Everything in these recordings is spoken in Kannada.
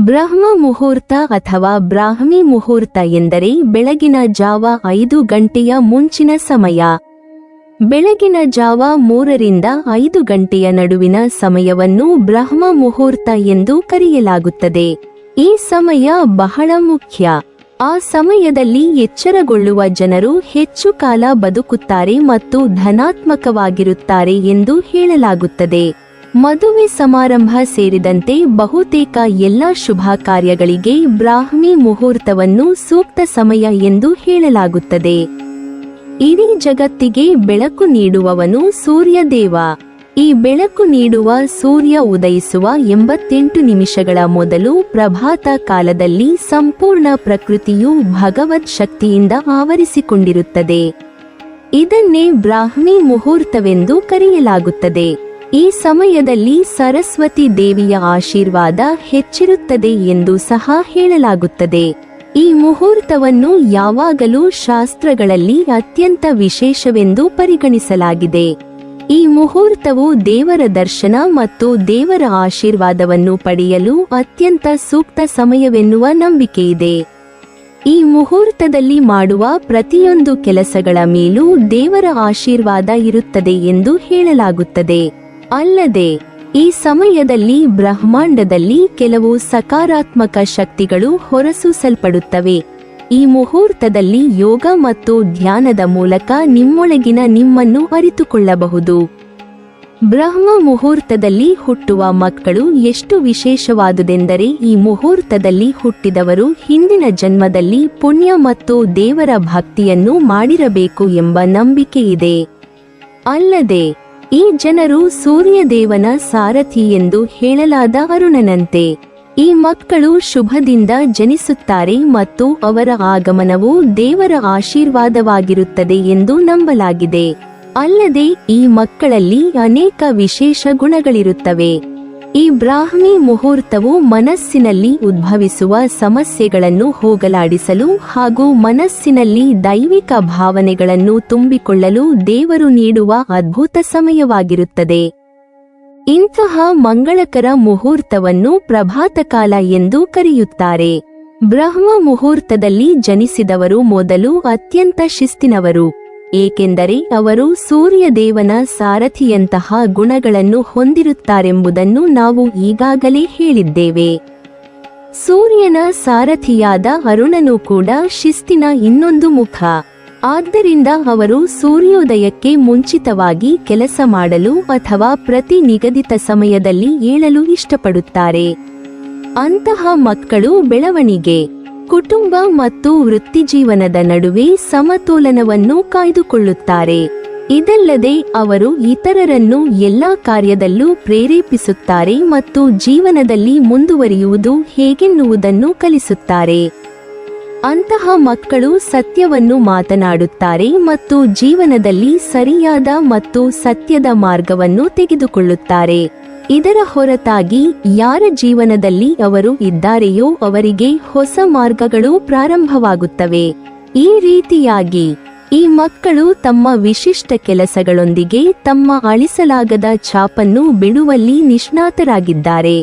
ಬ್ರಹ್ಮ ಮುಹೂರ್ತ ಅಥವಾ ಬ್ರಾಹ್ಮಿ ಮುಹೂರ್ತ ಎಂದರೆ ಬೆಳಗಿನ ಜಾವ 5 ಗಂಟೆಯ ಮುಂಚಿನ ಸಮಯ. ಬೆಳಗಿನ ಜಾವ 3ರಿಂದ 5 ಗಂಟೆಯ ನಡುವಿನ ಸಮಯವನ್ನು ಬ್ರಹ್ಮ ಮುಹೂರ್ತ ಎಂದು ಕರೆಯಲಾಗುತ್ತದೆ. ಈ ಸಮಯ ಬಹಳ ಮುಖ್ಯ. ಆ ಸಮಯದಲ್ಲಿ ಎಚ್ಚರಗೊಳ್ಳುವ ಜನರು ಹೆಚ್ಚು ಕಾಲ ಬದುಕುತ್ತಾರೆ ಮತ್ತು ಧನಾತ್ಮಕವಾಗಿರುತ್ತಾರೆ ಎಂದು ಹೇಳಲಾಗುತ್ತದೆ. ಮದುವೆ ಸಮಾರಂಭ ಸೇರಿದಂತೆ ಬಹುತೇಕ ಎಲ್ಲ ಶುಭ ಕಾರ್ಯಗಳಿಗೆ ಬ್ರಾಹ್ಮಿ ಮುಹೂರ್ತವನ್ನು ಸೂಕ್ತ ಸಮಯ ಎಂದು ಹೇಳಲಾಗುತ್ತದೆ. ಇಡೀ ಜಗತ್ತಿಗೆ ಬೆಳಕು ನೀಡುವವನು ಸೂರ್ಯದೇವ. ಈ ಬೆಳಕು ನೀಡುವ ಸೂರ್ಯ ಉದಯಿಸುವ 88 ನಿಮಿಷಗಳ ಮೊದಲು ಪ್ರಭಾತ ಕಾಲದಲ್ಲಿ ಸಂಪೂರ್ಣ ಪ್ರಕೃತಿಯು ಭಗವತ್ ಶಕ್ತಿಯಿಂದ ಆವರಿಸಿಕೊಂಡಿರುತ್ತದೆ. ಇದನ್ನೇ ಬ್ರಾಹ್ಮಿ ಮುಹೂರ್ತವೆಂದು ಕರೆಯಲಾಗುತ್ತದೆ. ಈ ಸಮಯದಲ್ಲಿ ಸರಸ್ವತಿ ದೇವಿಯ ಆಶೀರ್ವಾದ ಹೆಚ್ಚಿರುತ್ತದೆ ಎಂದು ಸಹ ಹೇಳಲಾಗುತ್ತದೆ. ಈ ಮುಹೂರ್ತವನ್ನು ಯಾವಾಗಲೂ ಶಾಸ್ತ್ರಗಳಲ್ಲಿ ಅತ್ಯಂತ ವಿಶೇಷವೆಂದು ಪರಿಗಣಿಸಲಾಗಿದೆ. ಈ ಮುಹೂರ್ತವು ದೇವರ ದರ್ಶನ ಮತ್ತು ದೇವರ ಆಶೀರ್ವಾದವನ್ನು ಪಡೆಯಲು ಅತ್ಯಂತ ಸೂಕ್ತ ಸಮಯವೆನ್ನುವ ನಂಬಿಕೆಯಿದೆ. ಈ ಮುಹೂರ್ತದಲ್ಲಿ ಮಾಡುವ ಪ್ರತಿಯೊಂದು ಕೆಲಸಗಳ ಮೇಲೂ ದೇವರ ಆಶೀರ್ವಾದ ಇರುತ್ತದೆ ಎಂದು ಹೇಳಲಾಗುತ್ತದೆ. ಅಲ್ಲದೆ ಈ ಸಮಯದಲ್ಲಿ ಬ್ರಹ್ಮಾಂಡದಲ್ಲಿ ಕೆಲವು ಸಕಾರಾತ್ಮಕ ಶಕ್ತಿಗಳು ಹೊರಸೂಸಲ್ಪಡುತ್ತವೆ. ಈ ಮುಹೂರ್ತದಲ್ಲಿ ಯೋಗ ಮತ್ತು ಧ್ಯಾನದ ಮೂಲಕ ನಿಮ್ಮೊಳಗಿನ ನಿಮ್ಮನ್ನು ಅರಿತುಕೊಳ್ಳಬಹುದು. ಬ್ರಹ್ಮ ಮುಹೂರ್ತದಲ್ಲಿ ಹುಟ್ಟುವ ಮಕ್ಕಳು ಎಷ್ಟು ವಿಶೇಷವಾದುದೆಂದರೆ ಈ ಮುಹೂರ್ತದಲ್ಲಿ ಹುಟ್ಟಿದವರು ಹಿಂದಿನ ಜನ್ಮದಲ್ಲಿ ಪುಣ್ಯ ಮತ್ತು ದೇವರ ಭಕ್ತಿಯನ್ನು ಮಾಡಿರಬೇಕು ಎಂಬ ನಂಬಿಕೆ ಇದೆ. ಅಲ್ಲದೆ ಈ ಜನರು ಸೂರ್ಯದೇವನ ಸಾರಥಿ ಎಂದು ಹೇಳಲಾದ ಅರುಣನಂತೆ. ಈ ಮಕ್ಕಳು ಶುಭದಿಂದ ಜನಿಸುತ್ತಾರೆ ಮತ್ತು ಅವರ ಆಗಮನವು ದೇವರ ಆಶೀರ್ವಾದವಾಗಿರುತ್ತದೆ ಎಂದು ನಂಬಲಾಗಿದೆ. ಅಲ್ಲದೆ ಈ ಮಕ್ಕಳಲ್ಲಿ ಅನೇಕ ವಿಶೇಷ ಗುಣಗಳಿರುತ್ತವೆ. ಈ ಬ್ರಾಹ್ಮಿ ಮುಹೂರ್ತವು ಮನಸ್ಸಿನಲ್ಲಿ ಉದ್ಭವಿಸುವ ಸಮಸ್ಯೆಗಳನ್ನು ಹೋಗಲಾಡಿಸಲು ಹಾಗೂ ಮನಸ್ಸಿನಲ್ಲಿ ದೈವಿಕ ಭಾವನೆಗಳನ್ನು ತುಂಬಿಕೊಳ್ಳಲು ದೇವರು ನೀಡುವ ಅದ್ಭುತ ಸಮಯವಾಗಿರುತ್ತದೆ. ಇಂತಹ ಮಂಗಳಕರ ಮುಹೂರ್ತವನ್ನು ಪ್ರಭಾತಕಾಲ ಎಂದು ಕರೆಯುತ್ತಾರೆ. ಬ್ರಹ್ಮ ಮುಹೂರ್ತದಲ್ಲಿ ಜನಿಸಿದವರು ಮೊದಲು ಅತ್ಯಂತ ಶಿಸ್ತಿನವರು, ಏಕೆಂದರೆ ಅವರು ಸೂರ್ಯದೇವನ ಸಾರಥಿಯಂತಹ ಗುಣಗಳನ್ನು ಹೊಂದಿರುತ್ತಾರೆಂಬುದನ್ನು ನಾವು ಈಗಾಗಲೇ ಹೇಳಿದ್ದೇವೆ. ಸೂರ್ಯನ ಸಾರಥಿಯಾದ ಅರುಣನು ಕೂಡ ಶಿಸ್ತಿನ ಇನ್ನೊಂದು ಮುಖ. ಆದ್ದರಿಂದ ಅವರು ಸೂರ್ಯೋದಯಕ್ಕೆ ಮುಂಚಿತವಾಗಿ ಕೆಲಸ ಮಾಡಲು ಅಥವಾ ಪ್ರತಿ ನಿಗದಿತ ಸಮಯದಲ್ಲಿ ಏಳಲು ಇಷ್ಟಪಡುತ್ತಾರೆ. ಅಂತಹ ಮಕ್ಕಳು ಬೆಳವಣಿಗೆ, ಕುಟುಂಬ ಮತ್ತು ವೃತ್ತಿಜೀವನದ ನಡುವೆ ಸಮತೋಲನವನ್ನು ಕಾಯ್ದುಕೊಳ್ಳುತ್ತಾರೆ. ಇದಲ್ಲದೆ ಅವರು ಇತರರನ್ನು ಎಲ್ಲಾ ಕಾರ್ಯದಲ್ಲೂ ಪ್ರೇರೇಪಿಸುತ್ತಾರೆ ಮತ್ತು ಜೀವನದಲ್ಲಿ ಮುಂದುವರಿಯುವುದು ಹೇಗೆನ್ನುವುದನ್ನು ಕಲಿಸುತ್ತಾರೆ. ಅಂತಹ ಮಕ್ಕಳು ಸತ್ಯವನ್ನು ಮಾತನಾಡುತ್ತಾರೆ ಮತ್ತು ಜೀವನದಲ್ಲಿ ಸರಿಯಾದ ಮತ್ತು ಸತ್ಯದ ಮಾರ್ಗವನ್ನು ತೆಗೆದುಕೊಳ್ಳುತ್ತಾರೆ. ಇದರ ಹೊರತಾಗಿ ಯಾರ ಜೀವನದಲ್ಲಿ ಅವರು ಇದ್ದಾರೆಯೋ ಅವರಿಗೆ ಹೊಸ ಮಾರ್ಗಗಳು ಪ್ರಾರಂಭವಾಗುತ್ತವೆ. ಈ ರೀತಿಯಾಗಿ ಈ ಮಕ್ಕಳು ತಮ್ಮ ವಿಶಿಷ್ಟ ಕೆಲಸಗಳೊಂದಿಗೆ ತಮ್ಮ ಅಳಿಸಲಾಗದ ಛಾಪನ್ನು ಬಿಡುವಲ್ಲಿ ನಿಷ್ಣಾತರಾಗಿದ್ದಾರೆ.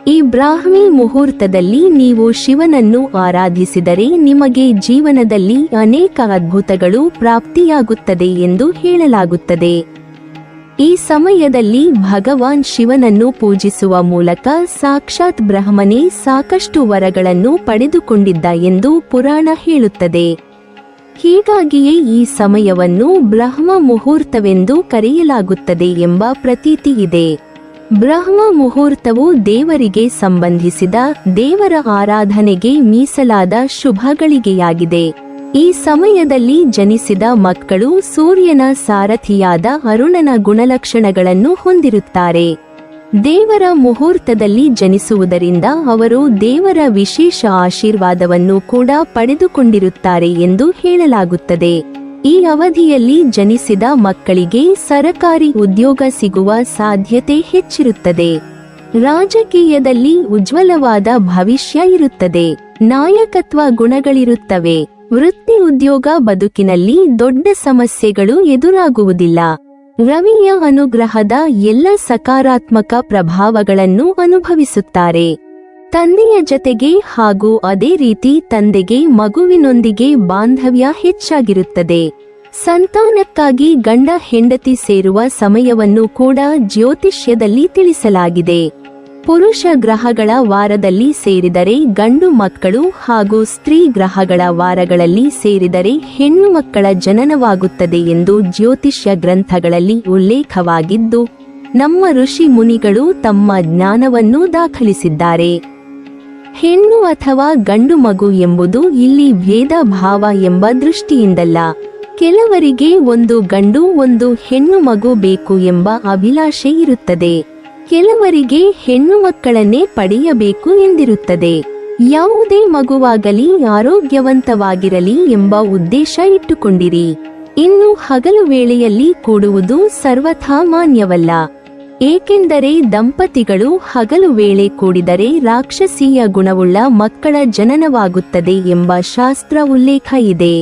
ಈ ಬ್ರಾಹ್ಮಿ ಮುಹೂರ್ತದಲ್ಲಿ ನೀವು ಶಿವನನ್ನು ಆರಾಧಿಸಿದರೆ ನಿಮಗೆ ಜೀವನದಲ್ಲಿ ಅನೇಕ ಅದ್ಭುತಗಳು ಪ್ರಾಪ್ತಿಯಾಗುತ್ತದೆ ಎಂದು ಹೇಳಲಾಗುತ್ತದೆ. ಈ ಸಮಯದಲ್ಲಿ ಭಗವಾನ್ ಶಿವನನ್ನು ಪೂಜಿಸುವ ಮೂಲಕ ಸಾಕ್ಷಾತ್ ಬ್ರಹ್ಮನೇ ಸಾಕಷ್ಟು ವರಗಳನ್ನು ಪಡೆದುಕೊಂಡಿದ್ದ ಎಂದು ಪುರಾಣ ಹೇಳುತ್ತದೆ. ಹೀಗಾಗಿಯೇ ಈ ಸಮಯವನ್ನು ಬ್ರಹ್ಮ ಮುಹೂರ್ತವೆಂದು ಕರೆಯಲಾಗುತ್ತದೆ ಎಂಬ ಪ್ರತೀತಿ ಇದೆ. ಬ್ರಹ್ಮ ಮುಹೂರ್ತವು ದೇವರಿಗೆ ಸಂಬಂಧಿಸಿದ ದೇವರ ಆರಾಧನೆಗೆ ಮೀಸಲಾದ ಶುಭ ಗಳಿಗೆಯಾಗಿದೆ. ಈ ಸಮಯದಲ್ಲಿ ಜನಿಸಿದ ಮಕ್ಕಳು ಸೂರ್ಯನ ಸಾರಥಿಯಾದ ಅರುಣನ ಗುಣಲಕ್ಷಣಗಳನ್ನು ಹೊಂದಿರುತ್ತಾರೆ. ದೇವರ ಮುಹೂರ್ತದಲ್ಲಿ ಜನಿಸುವುದರಿಂದ ಅವರು ದೇವರ ವಿಶೇಷ ಆಶೀರ್ವಾದವನ್ನು ಕೂಡ ಪಡೆದುಕೊಂಡಿರುತ್ತಾರೆ ಎಂದು ಹೇಳಲಾಗುತ್ತದೆ. ಈ ಅವಧಿಯಲ್ಲಿ ಜನಿಸಿದ ಮಕ್ಕಳಿಗೆ ಸರಕಾರಿ ಉದ್ಯೋಗ ಸಿಗುವ ಸಾಧ್ಯತೆ ಹೆಚ್ಚಿರುತ್ತದೆ. ರಾಜಕೀಯದಲ್ಲಿ ಉಜ್ವಲವಾದ ಭವಿಷ್ಯ ಇರುತ್ತದೆ. ನಾಯಕತ್ವ ಗುಣಗಳಿರುತ್ತವೆ. ವೃತ್ತಿ ಉದ್ಯೋಗ ಬದುಕಿನಲ್ಲಿ ದೊಡ್ಡ ಸಮಸ್ಯೆಗಳು ಎದುರಾಗುವುದಿಲ್ಲ. ರವಿಯ ಅನುಗ್ರಹದ ಎಲ್ಲ ಸಕಾರಾತ್ಮಕ ಪ್ರಭಾವಗಳನ್ನು ಅನುಭವಿಸುತ್ತಾರೆ. ತಂದೆಯ ಜತೆಗೆ ಹಾಗೂ ಅದೇ ರೀತಿ ತಂದೆಗೆ ಮಗುವಿನೊಂದಿಗೆ ಬಾಂಧವ್ಯ ಹೆಚ್ಚಾಗಿರುತ್ತದೆ. ಸಂತಾನಕ್ಕಾಗಿ ಗಂಡ ಹೆಂಡತಿ ಸೇರುವ ಸಮಯವನ್ನು ಕೂಡ ಜ್ಯೋತಿಷ್ಯದಲ್ಲಿ ತಿಳಿಸಲಾಗಿದೆ. ಪುರುಷ ಗ್ರಹಗಳ ವಾರದಲ್ಲಿ ಸೇರಿದರೆ ಗಂಡು ಮಕ್ಕಳು ಹಾಗೂ ಸ್ತ್ರೀ ಗ್ರಹಗಳ ವಾರಗಳಲ್ಲಿ ಸೇರಿದರೆ ಹೆಣ್ಣು ಮಕ್ಕಳ ಜನನವಾಗುತ್ತದೆ ಎಂದು ಜ್ಯೋತಿಷ್ಯ ಗ್ರಂಥಗಳಲ್ಲಿ ಉಲ್ಲೇಖವಾಗಿದ್ದು, ನಮ್ಮ ಋಷಿ ಮುನಿಗಳು ತಮ್ಮ ಜ್ಞಾನವನ್ನು ದಾಖಲಿಸಿದ್ದಾರೆ. ಹೆಣ್ಣು ಅಥವಾ ಗಂಡು ಮಗು ಎಂಬುದು ಇಲ್ಲಿ ಭೇದ ಭಾವ ಎಂಬ ದೃಷ್ಟಿಯಿಂದಲ್ಲ. ಕೆಲವರಿಗೆ ಒಂದು ಗಂಡು ಒಂದು ಹೆಣ್ಣು ಮಗು ಬೇಕು ಎಂಬ ಅಭಿಲಾಷೆ ಇರುತ್ತದೆ. ಕೆಲವರಿಗೆ ಹೆಣ್ಣು ಮಕ್ಕಳನ್ನೇ ಪಡೆಯಬೇಕು ಎಂದಿರುತ್ತದೆ. ಯಾವುದೇ ಮಗುವಾಗಲಿ ಆರೋಗ್ಯವಂತವಾಗಿರಲಿ ಎಂಬ ಉದ್ದೇಶ ಇಟ್ಟುಕೊಂಡಿರಿ. ಇನ್ನು ಹಗಲು ವೇಳೆಯಲ್ಲಿ ಕೂಡುವುದು ಸರ್ವಥಾ ಮಾನ್ಯವಲ್ಲ. ಏಕೆಂದರೆ ದಂಪತಿಗಳು ಹಗಲು ವೇಳೆ ಕೂಡಿದರೆ ರಾಕ್ಷಸೀಯ ಗುಣವುಳ್ಳ ಮಕ್ಕಳ ಜನನವಾಗುತ್ತದೆ ಎಂಬ ಶಾಸ್ತ್ರ ಉಲ್ಲೇಖ ಇದೆ.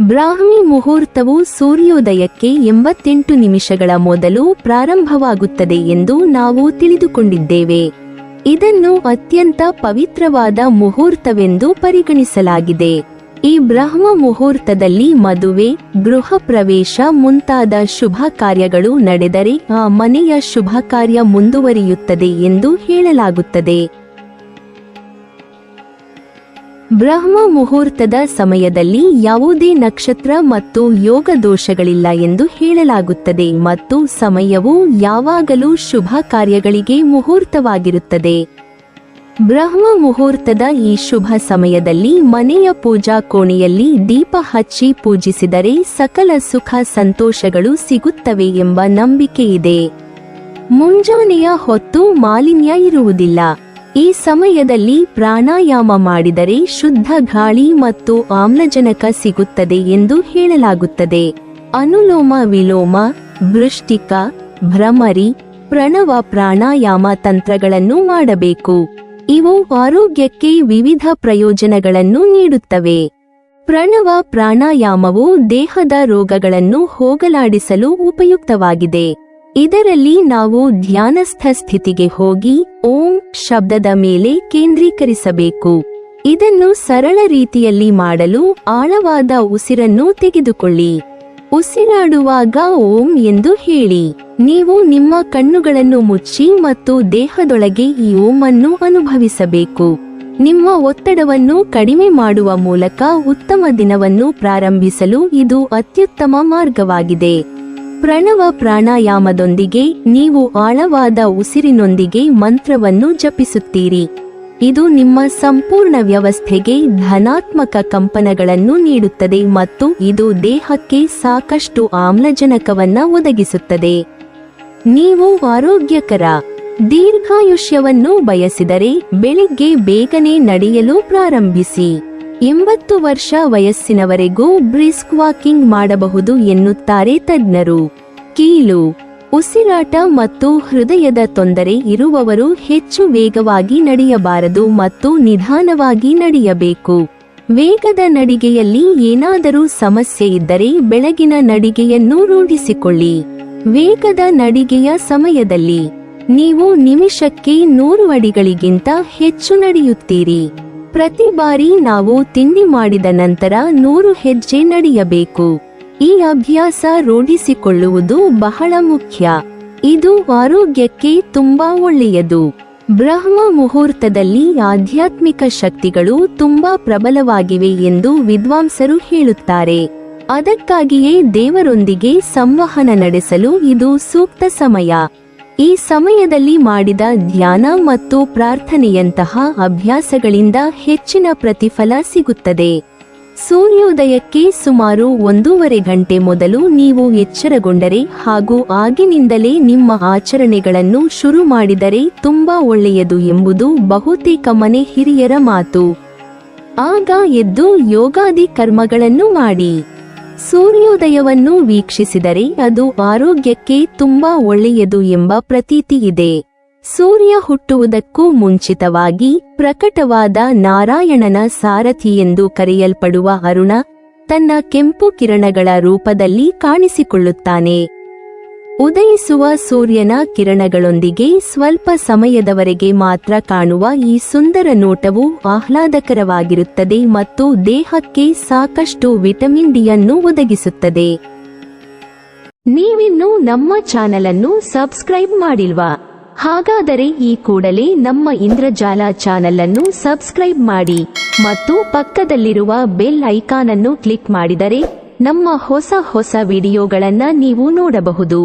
ಬ್ರಾಹ್ಮಿ ಮುಹೂರ್ತವು ಸೂರ್ಯೋದಯಕ್ಕೆ 88 ನಿಮಿಷಗಳ ಮೊದಲು ಪ್ರಾರಂಭವಾಗುತ್ತದೆ ಎಂದು ನಾವು ತಿಳಿದುಕೊಂಡಿದ್ದೇವೆ. ಇದನ್ನು ಅತ್ಯಂತ ಪವಿತ್ರವಾದ ಮುಹೂರ್ತವೆಂದು ಪರಿಗಣಿಸಲಾಗಿದೆ. ಈ ಬ್ರಹ್ಮ ಮುಹೂರ್ತದಲ್ಲಿ ಮದುವೆ, ಗೃಹ ಪ್ರವೇಶ ಮುಂತಾದ ಶುಭ ಕಾರ್ಯಗಳು ನಡೆದರೆ ಆ ಮನೆಯ ಶುಭ ಕಾರ್ಯ ಮುಂದುವರಿಯುತ್ತದೆ ಎಂದು ಹೇಳಲಾಗುತ್ತದೆ. ಬ್ರಹ್ಮ ಮುಹೂರ್ತದ ಸಮಯದಲ್ಲಿ ಯಾವುದೇ ನಕ್ಷತ್ರ ಮತ್ತು ಯೋಗ ದೋಷಗಳಿಲ್ಲ ಎಂದು ಹೇಳಲಾಗುತ್ತದೆ ಮತ್ತು ಸಮಯವು ಯಾವಾಗಲೂ ಶುಭ ಕಾರ್ಯಗಳಿಗೆ ಮುಹೂರ್ತವಾಗಿರುತ್ತದೆ. ಬ್ರಹ್ಮ ಮುಹೂರ್ತದ ಈ ಶುಭ ಸಮಯದಲ್ಲಿ ಮನೆಯ ಪೂಜಾ ಕೋಣೆಯಲ್ಲಿ ದೀಪ ಹಚ್ಚಿ ಪೂಜಿಸಿದರೆ ಸಕಲ ಸುಖ ಸಂತೋಷಗಳು ಸಿಗುತ್ತವೆ ಎಂಬ ನಂಬಿಕೆ ಇದೆ. ಮುಂಜಾನೆಯ ಹೊತ್ತು ಮಾಲಿನ್ಯ ಇರುವುದಿಲ್ಲ. ಈ ಸಮಯದಲ್ಲಿ ಪ್ರಾಣಾಯಾಮ ಮಾಡಿದರೆ ಶುದ್ಧ ಗಾಳಿ ಮತ್ತು ಆಮ್ಲಜನಕ ಸಿಗುತ್ತದೆ ಎಂದು ಹೇಳಲಾಗುತ್ತದೆ. ಅನುಲೋಮ ವಿಲೋಮ, ವೃಷ್ಟಿಕ, ಭ್ರಮರಿ, ಪ್ರಣವ ಪ್ರಾಣಾಯಾಮ ತಂತ್ರಗಳನ್ನು ಮಾಡಬೇಕು. ಇವು ಆರೋಗ್ಯಕ್ಕೆ ವಿವಿಧ ಪ್ರಯೋಜನಗಳನ್ನು ನೀಡುತ್ತವೆ. ಪ್ರಣವ ಪ್ರಾಣಾಯಾಮವು ದೇಹದ ರೋಗಗಳನ್ನು ಹೋಗಲಾಡಿಸಲು ಉಪಯುಕ್ತವಾಗಿದೆ. ಇದರಲ್ಲಿ ನಾವು ಧ್ಯಾನಸ್ಥ ಸ್ಥಿತಿಗೆ ಹೋಗಿ ಓಂ ಶಬ್ದದ ಮೇಲೆ ಕೇಂದ್ರೀಕರಿಸಬೇಕು. ಇದನ್ನು ಸರಳ ರೀತಿಯಲ್ಲಿ ಮಾಡಲು ಆಳವಾದ ಉಸಿರನ್ನು ತೆಗೆದುಕೊಳ್ಳಿ. ಉಸಿರಾಡುವಾಗ ಓಂ ಎಂದು ಹೇಳಿ. ನೀವು ನಿಮ್ಮ ಕಣ್ಣುಗಳನ್ನು ಮುಚ್ಚಿ ಮತ್ತು ದೇಹದೊಳಗೆ ಈ ಓಂ ಅನ್ನು ಅನುಭವಿಸಬೇಕು. ನಿಮ್ಮ ಒತ್ತಡವನ್ನು ಕಡಿಮೆ ಮಾಡುವ ಮೂಲಕ ಉತ್ತಮ ದಿನವನ್ನು ಪ್ರಾರಂಭಿಸಲು ಇದು ಅತ್ಯುತ್ತಮ ಮಾರ್ಗವಾಗಿದೆ. ಪ್ರಣವ ಪ್ರಾಣಾಯಾಮದೊಂದಿಗೆ ನೀವು ಆಳವಾದ ಉಸಿರಿನೊಂದಿಗೆ ಮಂತ್ರವನ್ನು ಜಪಿಸುತ್ತೀರಿ. ಇದು ನಿಮ್ಮ ಸಂಪೂರ್ಣ ವ್ಯವಸ್ಥೆಗೆ ಧನಾತ್ಮಕ ಕಂಪನಗಳನ್ನು ನೀಡುತ್ತದೆ ಮತ್ತು ಇದು ದೇಹಕ್ಕೆ ಸಾಕಷ್ಟು ಆಮ್ಲಜನಕವನ್ನು ಒದಗಿಸುತ್ತದೆ. ನೀವು ಆರೋಗ್ಯಕರ ದೀರ್ಘಾಯುಷ್ಯವನ್ನು ಬಯಸಿದರೆ ಬೆಳಿಗ್ಗೆ ಬೇಗನೆ ನಡೆಯಲು ಪ್ರಾರಂಭಿಸಿ. 80 ವರ್ಷ ವಯಸ್ಸಿನವರೆಗೂ ಬ್ರಿಸ್ಕ್ ವಾಕಿಂಗ್ ಮಾಡಬಹುದು ಎನ್ನುತ್ತಾರೆ ತಜ್ಞರು. ಕೀಲು, ಉಸಿರಾಟ ಮತ್ತು ಹೃದಯದ ತೊಂದರೆ ಇರುವವರು ಹೆಚ್ಚು ವೇಗವಾಗಿ ನಡೆಯಬಾರದು ಮತ್ತು ನಿಧಾನವಾಗಿ ನಡೆಯಬೇಕು. ವೇಗದ ನಡಿಗೆಯಲ್ಲಿ ಏನಾದರೂ ಸಮಸ್ಯೆ ಇದ್ದರೆ ಬೆಳಗಿನ ನಡಿಗೆಯನ್ನು ರೂಢಿಸಿಕೊಳ್ಳಿ. ವೇಗದ ನಡಿಗೆಯ ಸಮಯದಲ್ಲಿ ನೀವು ನಿಮಿಷಕ್ಕೆ 100 ಅಡಿಗಳಿಗಿಂತ ಹೆಚ್ಚು ನಡೆಯುತ್ತೀರಿ. ಪ್ರತಿ ಬಾರಿ ನಾವು ತಿಂಡಿ ಮಾಡಿದ ನಂತರ 100 ಹೆಜ್ಜೆ ನಡೆಯಬೇಕು. ಈ ಅಭ್ಯಾಸ ರೂಢಿಸಿಕೊಳ್ಳುವುದು ಬಹಳ ಮುಖ್ಯ. ಇದು ಆರೋಗ್ಯಕ್ಕೆ ತುಂಬಾ ಒಳ್ಳೆಯದು. ಬ್ರಹ್ಮ ಮುಹೂರ್ತದಲ್ಲಿ ಆಧ್ಯಾತ್ಮಿಕ ಶಕ್ತಿಗಳು ತುಂಬಾ ಪ್ರಬಲವಾಗಿವೆ ಎಂದು ವಿದ್ವಾಂಸರು ಹೇಳುತ್ತಾರೆ. ಅದಕ್ಕಾಗಿಯೇ ದೇವರೊಂದಿಗೆ ಸಂವಹನ ನಡೆಸಲು ಇದು ಸೂಕ್ತ ಸಮಯ. ಈ ಸಮಯದಲ್ಲಿ ಮಾಡಿದ ಧ್ಯಾನ ಮತ್ತು ಪ್ರಾರ್ಥನೆಯಂತಹ ಅಭ್ಯಾಸಗಳಿಂದ ಹೆಚ್ಚಿನ ಪ್ರತಿಫಲ ಸಿಗುತ್ತದೆ. ಸೂರ್ಯೋದಯಕ್ಕೆ ಸುಮಾರು 1.5 ಗಂಟೆ ಮೊದಲು ನೀವು ಎಚ್ಚರಗೊಂಡರೆ ಹಾಗೂ ಆಗಿನಿಂದಲೇ ನಿಮ್ಮ ಆಚರಣೆಗಳನ್ನು ಶುರು ಮಾಡಿದರೆ ತುಂಬಾ ಒಳ್ಳೆಯದು ಎಂಬುದು ಬಹುತೇಕ ಮನೆ ಹಿರಿಯರ ಮಾತು. ಆಗ ಎದ್ದು ಯೋಗಾದಿ ಕರ್ಮಗಳನ್ನು ಮಾಡಿ. ಸೂರ್ಯೋದಯವನ್ನು ವೀಕ್ಷಿಸಿದರೆ ಅದು ಆರೋಗ್ಯಕ್ಕೆ ತುಂಬಾ ಒಳ್ಳೆಯದು ಎಂಬ ಪ್ರತೀತಿ ಇದೆ. ಸೂರ್ಯ ಹುಟ್ಟುವುದಕ್ಕೂ ಮುಂಚಿತವಾಗಿ ಪ್ರಕಟವಾದ ನಾರಾಯಣನ ಸಾರಥಿ ಎಂದು ಕರೆಯಲ್ಪಡುವ ಅರುಣ ತನ್ನ ಕೆಂಪು ಕಿರಣಗಳ ರೂಪದಲ್ಲಿ ಕಾಣಿಸಿಕೊಳ್ಳುತ್ತಾನೆ. ಉದಯಿಸುವ ಸೂರ್ಯನ ಕಿರಣಗಳೊಂದಿಗೆ ಸ್ವಲ್ಪ ಸಮಯದವರೆಗೆ ಮಾತ್ರ ಕಾಣುವ ಈ ಸುಂದರ ನೋಟವು ಆಹ್ಲಾದಕರವಾಗಿರುತ್ತದೆ ಮತ್ತು ದೇಹಕ್ಕೆ ಸಾಕಷ್ಟು ವಿಟಮಿನ್ ಡಿ ಅನ್ನು ಒದಗಿಸುತ್ತದೆ. ನೀವಿನ್ನೂ ನಮ್ಮ ಚಾನೆಲ್ ಅನ್ನು ಸಬ್ಸ್ಕ್ರೈಬ್ ಮಾಡಿಲ್ವಾ? ಹಾಗಾದರೆ ಈ ಕೂಡಲೇ ನಮ್ಮ ಇಂದ್ರಜಾಲ ಚಾನೆಲ್ ಅನ್ನು ಸಬ್ಸ್ಕ್ರೈಬ್ ಮಾಡಿ ಮತ್ತು ಪಕ್ಕದಲ್ಲಿರುವ ಬೆಲ್ ಐಕಾನ್ ಅನ್ನು ಕ್ಲಿಕ್ ಮಾಡಿದರೆ ನಮ್ಮ ಹೊಸ ವಿಡಿಯೋಗಳನ್ನು ನೀವು ನೋಡಬಹುದು.